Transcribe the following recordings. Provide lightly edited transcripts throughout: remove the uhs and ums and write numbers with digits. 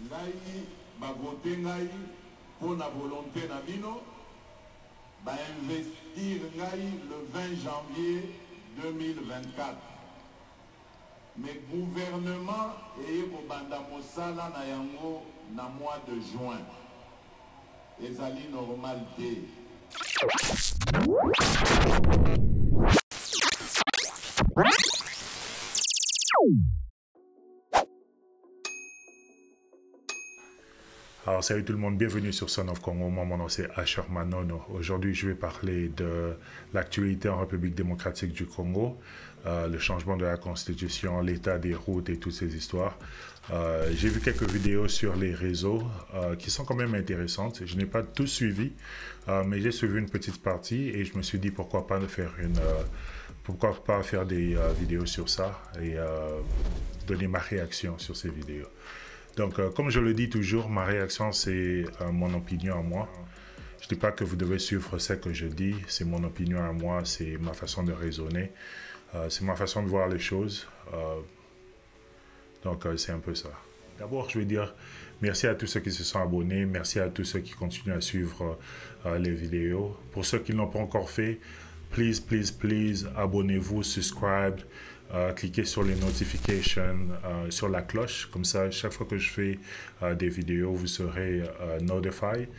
ngai bavote ngai pour la volonté na bino ba investir ngai le 20 janvier 2024. Mais gouvernement et kobanda mosala na yango na mois de juin. Ezali normal te. Alors salut tout le monde, bienvenue sur Son of Congo. Moi mon nom c'est Asher Manono. Aujourd'hui je vais parler de l'actualité en République démocratique du Congo, le changement de la constitution, l'état des routes et toutes ces histoires. J'ai vu quelques vidéos sur les réseaux qui sont quand même intéressantes. Je n'ai pas tout suivi, mais j'ai suivi une petite partie et je me suis dit pourquoi pas faire des vidéos sur ça et donner ma réaction sur ces vidéos. Donc, comme je le dis toujours, ma réaction, c'est mon opinion à moi. Je ne dis pas que vous devez suivre ce que je dis, c'est mon opinion à moi, c'est ma façon de raisonner, c'est ma façon de voir les choses. Donc, c'est un peu ça. D'abord, je veux dire merci à tous ceux qui se sont abonnés, merci à tous ceux qui continuent à suivre les vidéos. Pour ceux qui ne l'ont pas encore fait, please, please, please, abonnez-vous, subscribe. Cliquez sur les notifications, sur la cloche, comme ça chaque fois que je fais des vidéos vous serez notifié.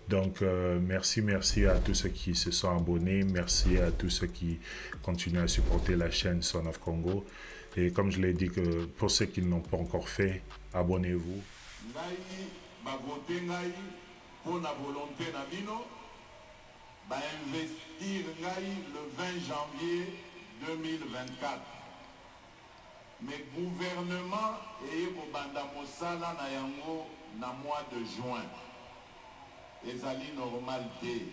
Donc merci à tous ceux qui se sont abonnés, merci à tous ceux qui continuent à supporter la chaîne Son of Congo, et comme je l'ai dit, que pour ceux qui ne l'ont pas encore fait, abonnez-vous. Investir le 20 janvier 2024. Mais gouvernement et kobanda mosala na yango na mois de juin. Ezali normal te.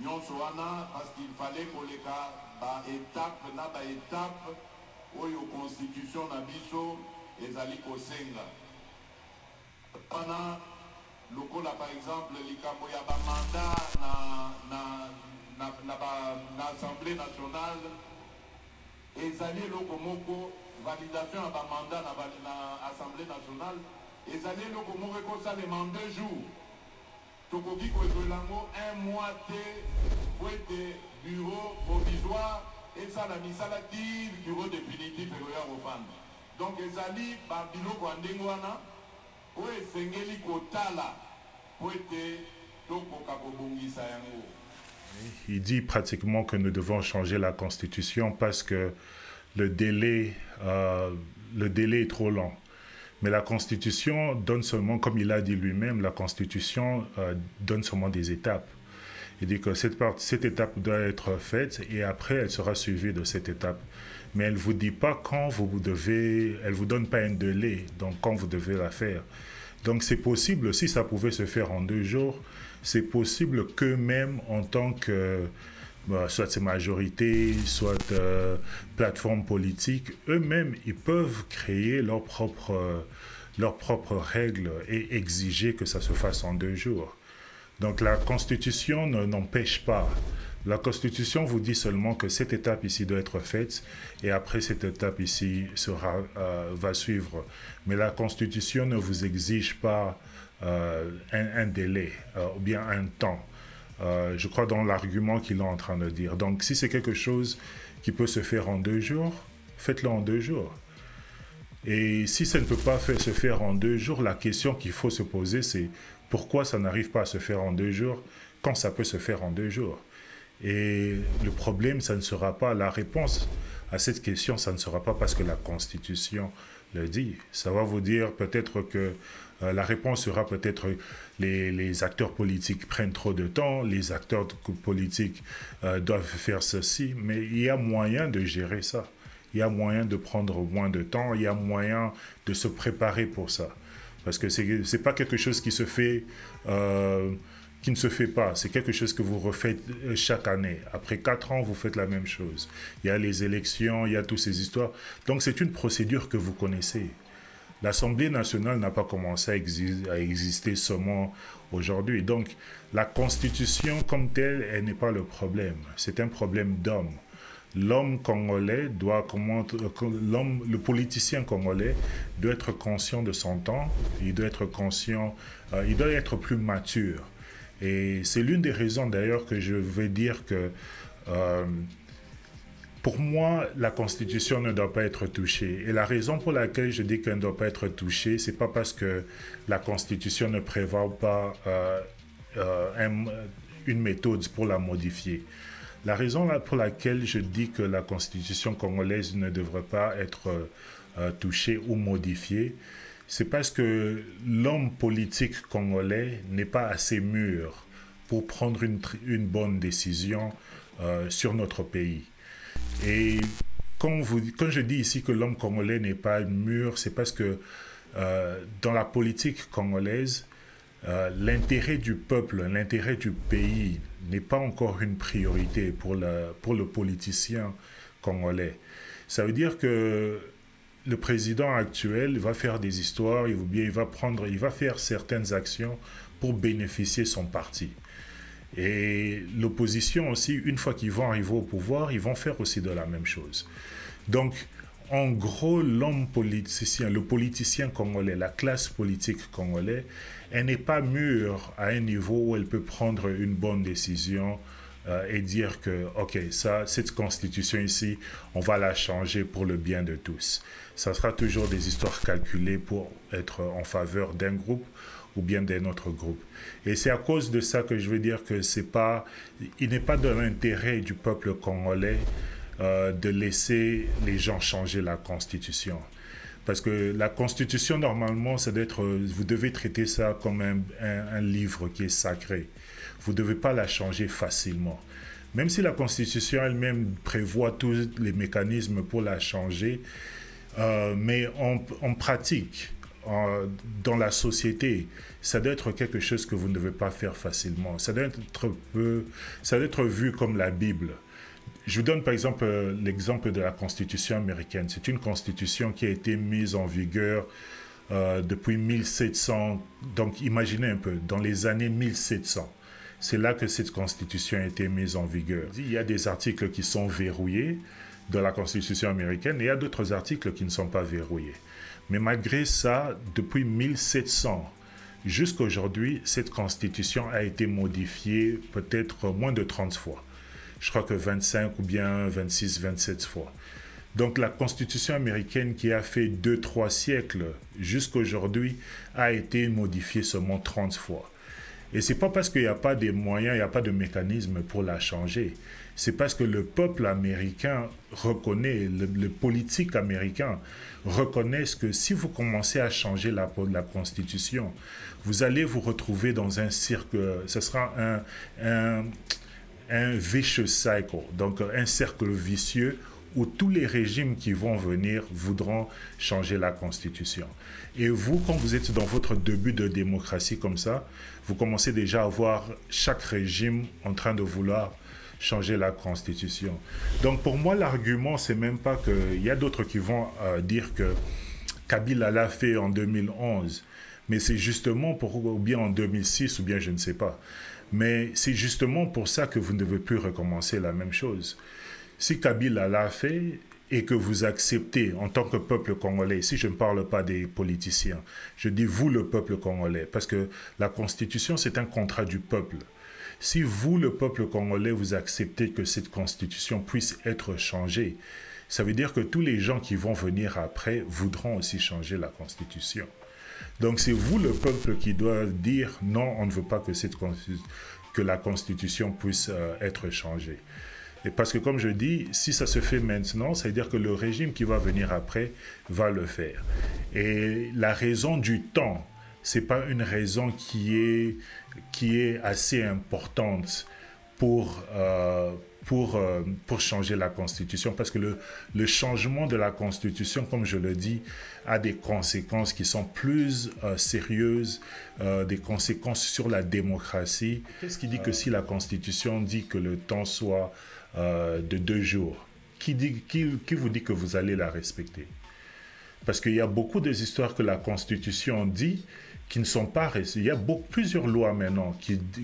Nyonso wana parce qu'il fallait koleka ba étape na ba étape oyo constitution na biso ezali kosenga. Pana lokola par exemple likambo ya ba mandat na Assemblée nationale ezali loko moko validation à mandat na Assemblée nationale, et ça n'est pas comme ça les mandats 2 jours. Tokoki ko elango 1 mois pour être bureau provisoire et ça la misala dit bureau définitif et roya refanda. Donc ezali ba biloko andengo wana o esengeli kotala pour être tokoka kobongisa yango. Il dit pratiquement que nous devons changer la constitution parce que le délai est trop long. Mais la Constitution donne seulement, comme il a dit lui-même, la Constitution donne seulement des étapes. Il dit que cette étape doit être faite et après elle sera suivie de cette étape. Mais elle ne vous dit pas quand vous devez, elle ne vous donne pas un délai, donc quand vous devez la faire. Donc c'est possible, si ça pouvait se faire en 2 jours, c'est possible que même en tant que soit c'est majorité, soit plateforme politique, eux-mêmes, ils peuvent créer leurs propres règles et exiger que ça se fasse en 2 jours. Donc la Constitution n'empêche pas. La Constitution vous dit seulement que cette étape ici doit être faite et après cette étape ici va suivre. Mais la Constitution ne vous exige pas un délai ou bien un temps. Je crois dans l'argument qu'il est en train de dire. Donc, si c'est quelque chose qui peut se faire en 2 jours, faites-le en 2 jours. Et si ça ne peut pas se faire en 2 jours, la question qu'il faut se poser, c'est pourquoi ça n'arrive pas à se faire en 2 jours quand ça peut se faire en 2 jours. Et le problème, ça ne sera pas la réponse à cette question, ça ne sera pas parce que la Constitution le dit. Ça va vous dire peut-être que la réponse sera peut-être les acteurs politiques prennent trop de temps, les acteurs politiques doivent faire ceci, mais il y a moyen de gérer ça. Il y a moyen de prendre moins de temps, il y a moyen de se préparer pour ça. Parce que ce n'est pas quelque chose qui se fait, qui ne se fait pas. C'est quelque chose que vous refaites chaque année. Après 4 ans, vous faites la même chose. Il y a les élections, il y a toutes ces histoires. Donc c'est une procédure que vous connaissez. L'Assemblée nationale n'a pas commencé à exister seulement aujourd'hui. Donc, la Constitution comme telle, elle n'est pas le problème. C'est un problème d'hommes. l'homme congolais le politicien congolais doit être conscient de son temps, il doit être conscient, il doit être plus mature. Et c'est l'une des raisons d'ailleurs que je veux dire que pour moi, la Constitution ne doit pas être touchée. Et la raison pour laquelle je dis qu'elle ne doit pas être touchée, c'est pas parce que la Constitution ne prévoit pas une méthode pour la modifier. La raison pour laquelle je dis que la Constitution congolaise ne devrait pas être touchée ou modifiée, c'est parce que l'homme politique congolais n'est pas assez mûr pour prendre une bonne décision sur notre pays. Et quand je dis ici que l'homme congolais n'est pas mûr, c'est parce que dans la politique congolaise, l'intérêt du peuple, l'intérêt du pays n'est pas encore une priorité pour le politicien congolais. Ça veut dire que le président actuel va faire des histoires, il va faire certaines actions pour bénéficier son parti. Et l'opposition aussi, une fois qu'ils vont arriver au pouvoir, ils vont faire aussi de la même chose. Donc, en gros, l'homme politicien, le politicien congolais, la classe politique congolaise, elle n'est pas mûre à un niveau où elle peut prendre une bonne décision et dire que, OK, cette constitution ici, on va la changer pour le bien de tous. Ça sera toujours des histoires calculées pour être en faveur d'un groupe ou bien d'un autre groupe. Et c'est à cause de ça que je veux dire que il n'est pas de l'intérêt du peuple congolais de laisser les gens changer la Constitution. Parce que la Constitution, normalement, vous devez traiter ça comme un livre qui est sacré. Vous ne devez pas la changer facilement. Même si la Constitution elle-même prévoit tous les mécanismes pour la changer, mais en pratique, dans la société, ça doit être quelque chose que vous ne devez pas faire facilement. Ça doit être vu comme la Bible. Je vous donne par exemple l'exemple de la Constitution américaine. C'est une constitution qui a été mise en vigueur depuis 1700. Donc imaginez un peu, dans les années 1700. C'est là que cette constitution a été mise en vigueur. Il y a des articles qui sont verrouillés dans la Constitution américaine et il y a d'autres articles qui ne sont pas verrouillés. Mais malgré ça, depuis 1700 jusqu'à aujourd'hui, cette constitution a été modifiée peut-être moins de 30 fois. Je crois que 25 ou bien 26, 27 fois. Donc la constitution américaine qui a fait 2-3 siècles jusqu'à aujourd'hui a été modifiée seulement 30 fois. Et ce n'est pas parce qu'il n'y a pas de moyens, il n'y a pas de mécanisme pour la changer. C'est parce que le peuple américain reconnaît, le politique américain reconnaissent que si vous commencez à changer la Constitution, vous allez vous retrouver dans un cercle, ce sera un vicious cycle, donc un cercle vicieux où tous les régimes qui vont venir voudront changer la Constitution. Et vous, quand vous êtes dans votre début de démocratie comme ça, vous commencez déjà à voir chaque régime en train de vouloir changer la Constitution. Donc pour moi, l'argument, c'est même pas qu'il y a d'autres qui vont dire que Kabila l'a fait en 2011, mais c'est justement ou bien en 2006, ou bien je ne sais pas. Mais c'est justement pour ça que vous ne devez plus recommencer la même chose. Si Kabila l'a fait et que vous acceptez en tant que peuple congolais, si je ne parle pas des politiciens, je dis vous le peuple congolais, parce que la Constitution c'est un contrat du peuple. Si vous, le peuple congolais, vous acceptez que cette Constitution puisse être changée, ça veut dire que tous les gens qui vont venir après voudront aussi changer la Constitution. Donc c'est vous, le peuple, qui doit dire non, on ne veut pas que la Constitution puisse être changée. Et parce que comme je dis, si ça se fait maintenant, ça veut dire que le régime qui va venir après va le faire. Et la raison du temps, ce n'est pas une raison qui est assez importante pour changer la Constitution, parce que le changement de la Constitution, comme je le dis, a des conséquences qui sont plus sérieuses, des conséquences sur la démocratie. Qu'est-ce qui dit que si la Constitution dit que le temps soit de 2 jours, qui vous dit que vous allez la respecter? Parce qu'il y a beaucoup des histoires que la Constitution dit qui ne sont pas... Il y a plusieurs lois maintenant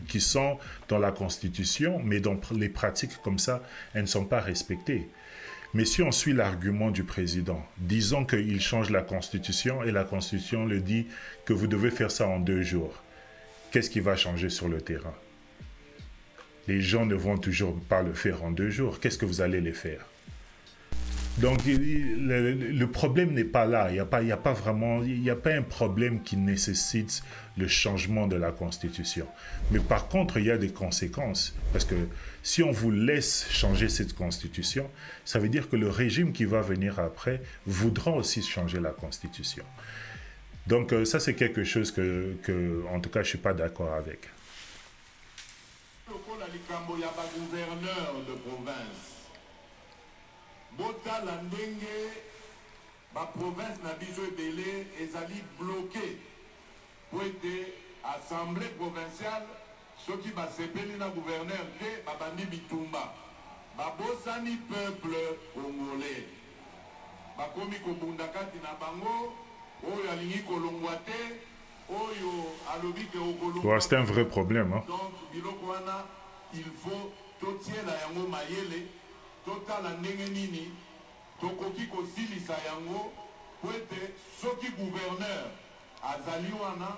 qui sont dans la Constitution, mais dans les pratiques comme ça, elles ne sont pas respectées. Mais si on suit l'argument du président, disons qu'il change la Constitution et la Constitution le dit que vous devez faire ça en 2 jours, qu'est-ce qui va changer sur le terrain? Les gens ne vont toujours pas le faire en 2 jours. Qu'est-ce que vous allez les faire? Donc, le problème n'est pas là. Il n'y a pas vraiment, il n'y a pas un problème qui nécessite le changement de la Constitution. Mais par contre, il y a des conséquences. Parce que si on vous laisse changer cette Constitution, ça veut dire que le régime qui va venir après voudra aussi changer la Constitution. Donc, ça, c'est quelque chose que, en tout cas, je ne suis pas d'accord avec. Gouverneur de province. Bota la ndenge ba province na biso délai ezali bloqué pour être assemblée provinciale ceux qui ba sepeli na gouverneur te babandi bitumba babosani peuple congolais bakomi kobunda kati na bango oyo alingi kolongwa te oyo alobi ke okolongwa. C'est un vrai problème, hein? Donc biloko wana il faut totiela yango mayele totala ndenge nini tokoki kosilisa yango po ete soki gouverneur azali wana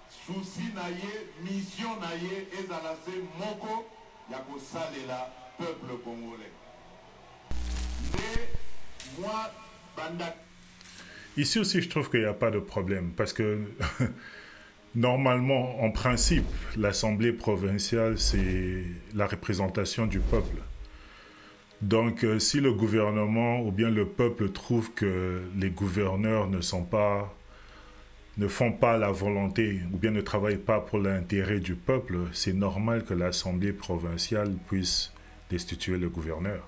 susi na ye mission na ye ezala se moko ya kosalela peuple congolais nde moi banda. Ici aussi je trouve qu'il n'y a pas de problème parce que normalement en principe l'Assemblée provinciale c'est la représentation du peuple. Donc, si le gouvernement ou bien le peuple trouve que les gouverneurs ne font pas la volonté ou bien ne travaillent pas pour l'intérêt du peuple, c'est normal que l'Assemblée provinciale puisse destituer le gouverneur.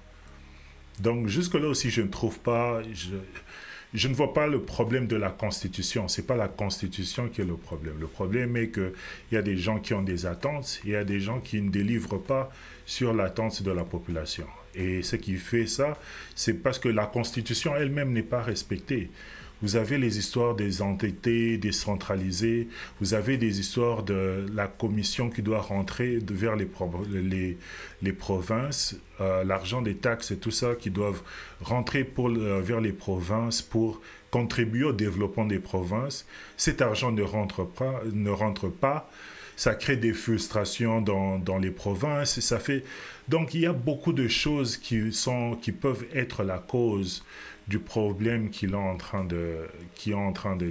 Donc, jusque-là aussi, je ne trouve pas... Je ne vois pas le problème de la Constitution. Ce n'est pas la Constitution qui est le problème. Le problème est qu'il y a des gens qui ont des attentes et il y a des gens qui ne délivrent pas sur l'attente de la population. Et ce qui fait ça, c'est parce que la Constitution elle-même n'est pas respectée. Vous avez les histoires des entités décentralisées, vous avez des histoires de la commission qui doit rentrer vers les provinces, l'argent des taxes et tout ça qui doivent rentrer vers les provinces pour contribuer au développement des provinces. Cet argent ne rentre pas. Ça crée des frustrations dans les provinces. Ça fait... Donc il y a beaucoup de choses qui peuvent être la cause du problème qu'il est en train de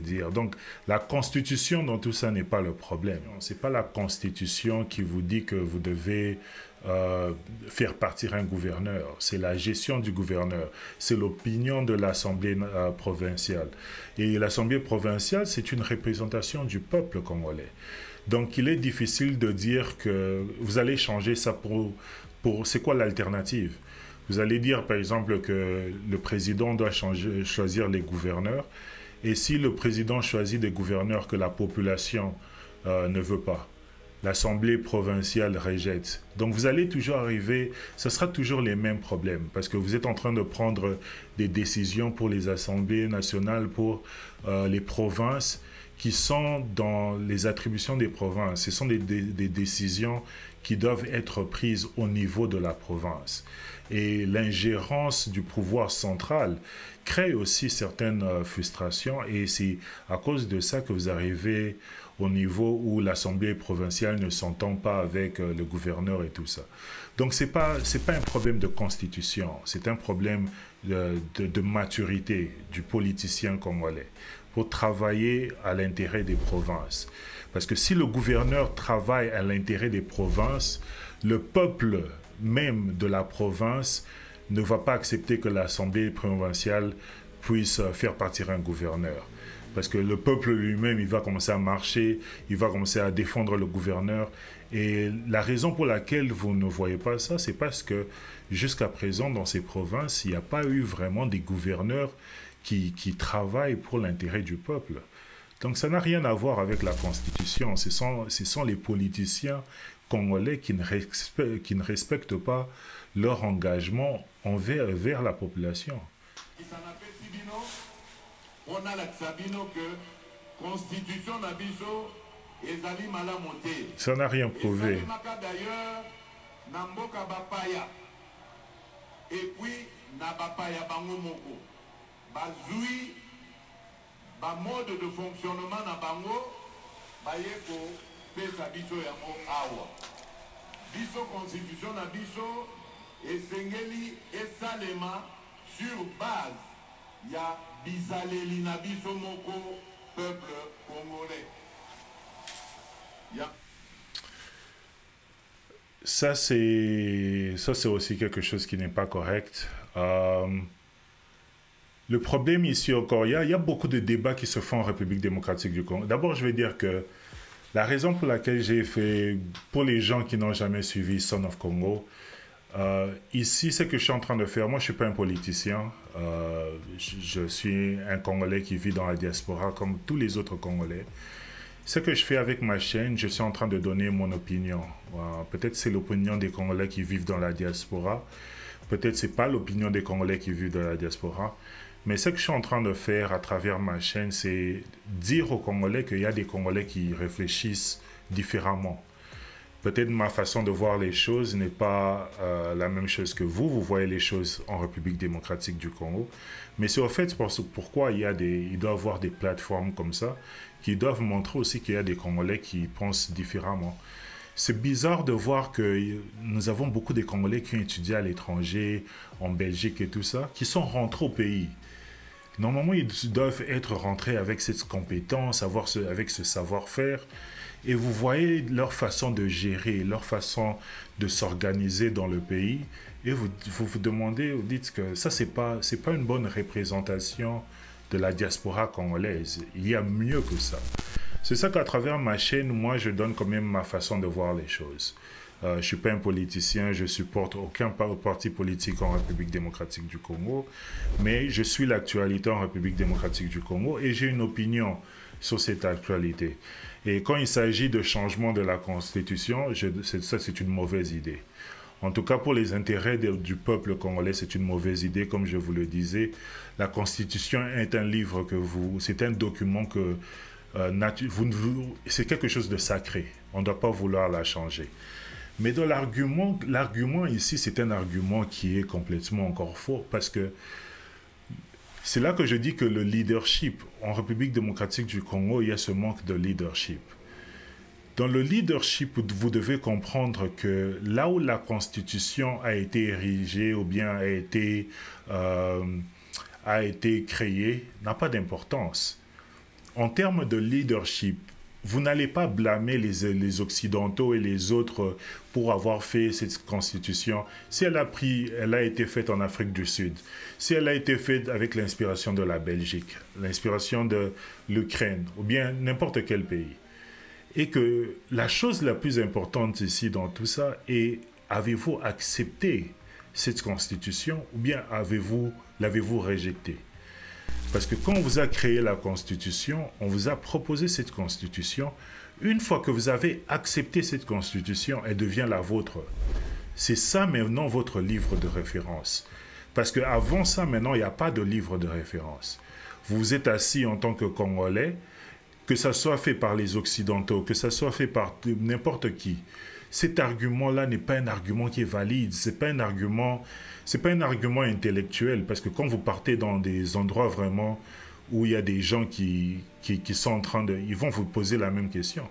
dire. Donc, la Constitution dans tout ça n'est pas le problème. Ce n'est pas la Constitution qui vous dit que vous devez faire partir un gouverneur. C'est la gestion du gouverneur. C'est l'opinion de l'Assemblée provinciale. Et l'Assemblée provinciale, c'est une représentation du peuple congolais. Donc, il est difficile de dire que vous allez changer ça pour c'est quoi l'alternative? Vous allez dire, par exemple, que le président doit choisir les gouverneurs. Et si le président choisit des gouverneurs que la population ne veut pas, l'Assemblée provinciale rejette. Donc vous allez toujours arriver, ce sera toujours les mêmes problèmes. Parce que vous êtes en train de prendre des décisions pour les assemblées nationales, pour les provinces, qui sont dans les attributions des provinces. Ce sont des décisions qui doivent être prises au niveau de la province. Et l'ingérence du pouvoir central crée aussi certaines frustrations et c'est à cause de ça que vous arrivez au niveau où l'Assemblée provinciale ne s'entend pas avec le gouverneur et tout ça. Donc c'est pas un problème de constitution, c'est un problème de maturité du politicien congolais pour travailler à l'intérêt des provinces. Parce que si le gouverneur travaille à l'intérêt des provinces, le peuple même de la province ne va pas accepter que l'Assemblée provinciale puisse faire partir un gouverneur. Parce que le peuple lui-même, il va commencer à marcher, il va commencer à défendre le gouverneur. Et la raison pour laquelle vous ne voyez pas ça, c'est parce que jusqu'à présent, dans ces provinces, il n'y a pas eu vraiment des gouverneurs qui travaillent pour l'intérêt du peuple. Donc ça n'a rien à voir avec la Constitution. Ce sont les politiciens congolais qui ne respectent pas leur engagement vers la population. On a la Sabino que constitution na biso ezali malamu te. Ça n'a rien prouvé. Esalemaka d'ailleurs na mboka bapaya. Et puis na bapaya bango moko. Bazui ba mode de fonctionnement na bango baye ko pesa biso yango awa. Biso constitution na biso esengeli esalema sur base ya bizaleli na biso moko peuple congolais. Ça c'est aussi quelque chose qui n'est pas correct. Le problème ici encore, il y a beaucoup de débats qui se font en République démocratique du Congo. D'abord, je vais dire que la raison pour laquelle j'ai fait, pour les gens qui n'ont jamais suivi Son of Congo, ici, ce que je suis en train de faire, moi je ne suis pas un politicien, je suis un Congolais qui vit dans la diaspora comme tous les autres Congolais. Ce que je fais avec ma chaîne, je suis en train de donner mon opinion. Peut-être c'est l'opinion des Congolais qui vivent dans la diaspora, peut-être c'est pas l'opinion des Congolais qui vivent dans la diaspora, mais ce que je suis en train de faire à travers ma chaîne, c'est dire aux Congolais qu'il y a des Congolais qui réfléchissent différemment. Peut-être ma façon de voir les choses n'est pas la même chose que vous voyez les choses en République démocratique du Congo. Mais c'est au fait pourquoi il doit y avoir des plateformes comme ça qui doivent montrer aussi qu'il y a des Congolais qui pensent différemment. C'est bizarre de voir que nous avons beaucoup de Congolais qui ont étudié à l'étranger, en Belgique et tout ça, qui sont rentrés au pays. Normalement, ils doivent être rentrés avec cette compétence, avec ce savoir-faire. Et vous voyez leur façon de gérer, leur façon de s'organiser dans le pays. Et vous demandez, vous dites que ça, c'est pas une bonne représentation de la diaspora congolaise. Il y a mieux que ça. C'est ça qu'à travers ma chaîne, moi, je donne quand même ma façon de voir les choses. Je ne suis pas un politicien, je ne supporte aucun parti politique en République démocratique du Congo, mais je suis l'actualité en République démocratique du Congo et j'ai une opinion sur cette actualité. Et quand il s'agit de changement de la Constitution, ça c'est une mauvaise idée. En tout cas, pour les intérêts du peuple congolais, c'est une mauvaise idée, comme je vous le disais. La Constitution est un livre c'est un document que c'est quelque chose de sacré. On ne doit pas vouloir la changer. Mais dans l'argument ici, c'est un argument qui est complètement encore faux, parce que c'est là que je dis que le leadership, en République démocratique du Congo, il y a ce manque de leadership. Dans le leadership, vous devez comprendre que là où la Constitution a été érigée ou bien a été créée, n'a pas d'importance. En termes de leadership, vous n'allez pas blâmer les Occidentaux et les autres pour avoir fait cette Constitution. Si elle a été faite en Afrique du Sud, si elle a été faite avec l'inspiration de la Belgique, l'inspiration de l'Ukraine, ou bien n'importe quel pays, et que la chose la plus importante ici dans tout ça est, avez-vous accepté cette Constitution ou bien l'avez-vous rejetée? Parce que quand on vous a créé la Constitution, on vous a proposé cette Constitution. Une fois que vous avez accepté cette Constitution, elle devient la vôtre. C'est ça maintenant votre livre de référence. Parce qu'avant ça, maintenant, il n'y a pas de livre de référence. Vous vous êtes assis en tant que Congolais, que ça soit fait par les Occidentaux, que ça soit fait par n'importe qui. Cet argument-là n'est pas un argument qui est valide, c'est pas un argument intellectuel, parce que quand vous partez dans des endroits vraiment où il y a des gens qui sont en train ils vont vous poser la même question.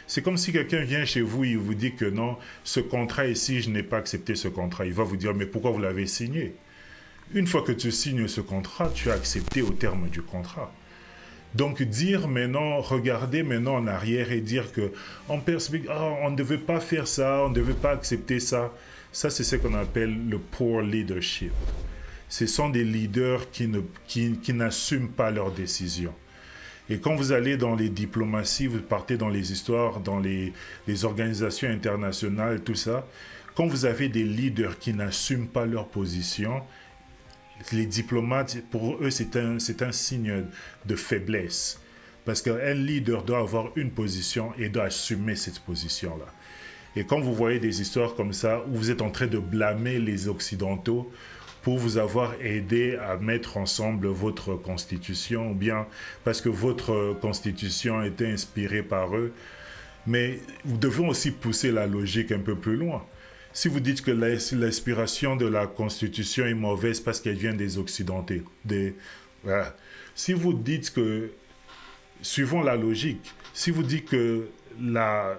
C'est comme si quelqu'un vient chez vous et il vous dit que non, ce contrat ici, je n'ai pas accepté ce contrat. Il va vous dire, mais pourquoi vous l'avez signé? Une fois que tu signes ce contrat, tu as accepté au terme du contrat. Donc dire maintenant, regarder maintenant en arrière et dire que en perspective, on ne devait pas faire ça, on ne devait pas accepter ça, ça c'est ce qu'on appelle le poor leadership. Ce sont des leaders qui n'assument pas leurs décisions. Et quand vous allez dans les diplomaties, vous partez dans les histoires, dans les organisations internationales, tout ça, quand vous avez des leaders qui n'assument pas leur position, les diplomates, pour eux, c'est un signe de faiblesse. Parce qu'un leader doit avoir une position et doit assumer cette position-là. Et quand vous voyez des histoires comme ça, où vous êtes en train de blâmer les Occidentaux pour vous avoir aidé à mettre ensemble votre constitution, ou bien parce que votre constitution était inspirée par eux. Mais vous devez aussi pousser la logique un peu plus loin. Si vous dites que l'inspiration de la constitution est mauvaise parce qu'elle vient des Occidentaux, voilà. Si vous dites que, suivons la logique, si vous dites que la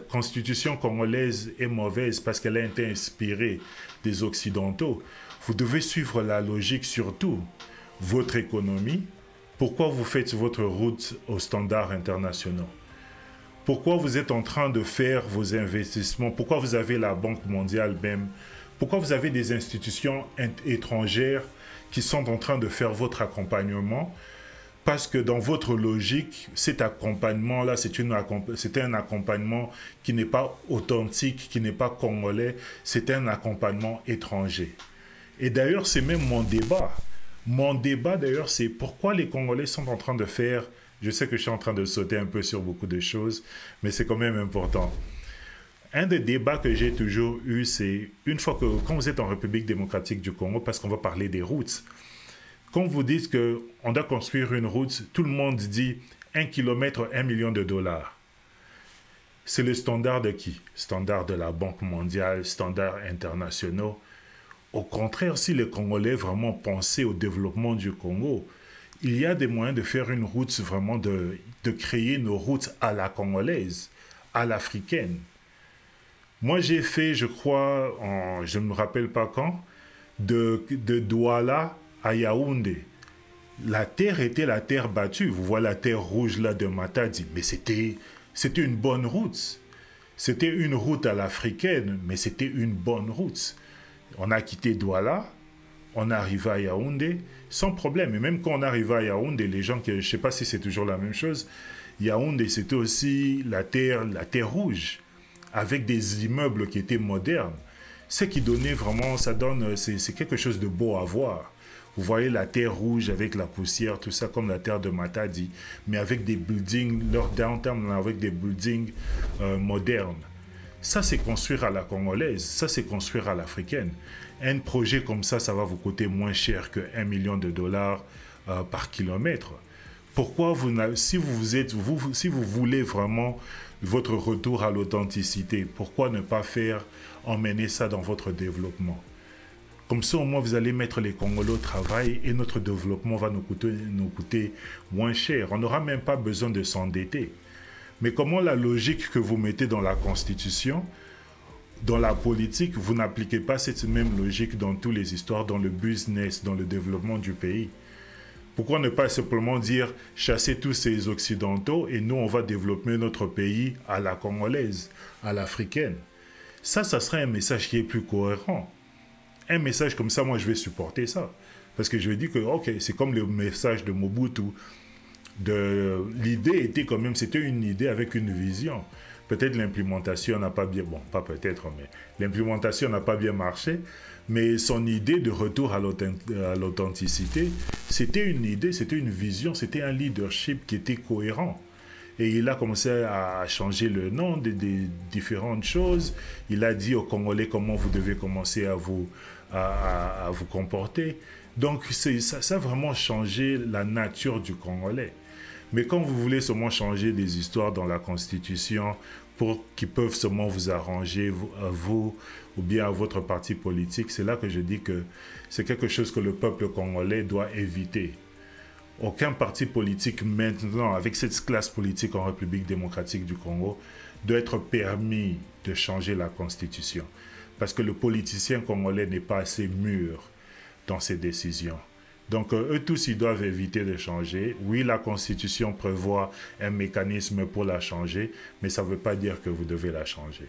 constitution congolaise est mauvaise parce qu'elle a été inspirée des Occidentaux, vous devez suivre la logique surtout. Votre économie, pourquoi vous faites votre route aux standards internationaux? Pourquoi vous êtes en train de faire vos investissements? Pourquoi vous avez la Banque mondiale même? Pourquoi vous avez des institutions étrangères qui sont en train de faire votre accompagnement? Parce que dans votre logique, cet accompagnement-là, c'est un accompagnement qui n'est pas authentique, qui n'est pas congolais, c'est un accompagnement étranger. Et d'ailleurs, c'est même mon débat. Mon débat, d'ailleurs, c'est pourquoi les Congolais sont en train de faire... Je sais que je suis en train de sauter un peu sur beaucoup de choses, mais c'est quand même important. Un des débats que j'ai toujours eu, c'est quand vous êtes en République démocratique du Congo, parce qu'on va parler des routes, quand vous dites qu'on doit construire une route, tout le monde dit 1 kilomètre, 1 million de dollars. C'est le standard de qui? Standard de la Banque mondiale, standards internationaux. Au contraire, si les Congolais vraiment pensaient au développement du Congo, il y a des moyens de faire une route, vraiment de créer nos routes à la congolaise, à l'africaine. Moi, j'ai fait, je crois, je ne me rappelle pas quand, de Douala à Yaoundé. La terre était la terre battue. Vous voyez la terre rouge là de Matadi. Mais c'était une bonne route. C'était une route à l'africaine, mais c'était une bonne route. On a quitté Douala, on arriva à Yaoundé sans problème. Et même quand on arriva à Yaoundé, les gens, je ne sais pas si c'est toujours la même chose, Yaoundé, c'était aussi la terre rouge, avec des immeubles qui étaient modernes. Ce qui donnait vraiment, c'est quelque chose de beau à voir. Vous voyez la terre rouge avec la poussière, tout ça comme la terre de Matadi, mais avec des buildings, leur downtown avec des buildings modernes. Ça, c'est construire à la congolaise, ça, c'est construire à l'africaine. Un projet comme ça, ça va vous coûter moins cher que 1 million de dollars par kilomètre. Pourquoi si vous voulez vraiment votre retour à l'authenticité, pourquoi ne pas emmener ça dans votre développement? Comme ça, au moins, vous allez mettre les Congolais au travail et notre développement va nous coûter moins cher. On n'aura même pas besoin de s'endetter. Mais comment la logique que vous mettez dans la Constitution, dans la politique, vous n'appliquez pas cette même logique dans toutes les histoires, dans le business, dans le développement du pays? Pourquoi ne pas simplement dire chasser tous ces Occidentaux et nous, on va développer notre pays à la congolaise, à l'africaine? Ça serait un message qui est plus cohérent. Un message comme ça, moi, je vais supporter ça. Parce que je vais dire que, ok, c'est comme le message de Mobutu. L'idée était quand même, c'était une idée avec une vision. Peut-être l'implémentation n'a pas bien, bon, pas peut-être, mais l'implémentation n'a pas bien marché. Mais son idée de retour à l'authenticité, c'était une idée, c'était une vision, c'était un leadership qui était cohérent. Et il a commencé à changer le nom des différentes choses. Il a dit aux Congolais comment vous devez commencer à vous comporter. Donc, ça a vraiment changé la nature du Congolais. Mais quand vous voulez seulement changer des histoires dans la Constitution qui peuvent seulement vous arranger, vous ou bien à votre parti politique, c'est là que je dis que c'est quelque chose que le peuple congolais doit éviter. Aucun parti politique maintenant, avec cette classe politique en République démocratique du Congo, doit être permis de changer la Constitution. Parce que le politicien congolais n'est pas assez mûr dans ses décisions. Donc, eux tous, ils doivent éviter de changer. Oui, la Constitution prévoit un mécanisme pour la changer, mais ça ne veut pas dire que vous devez la changer.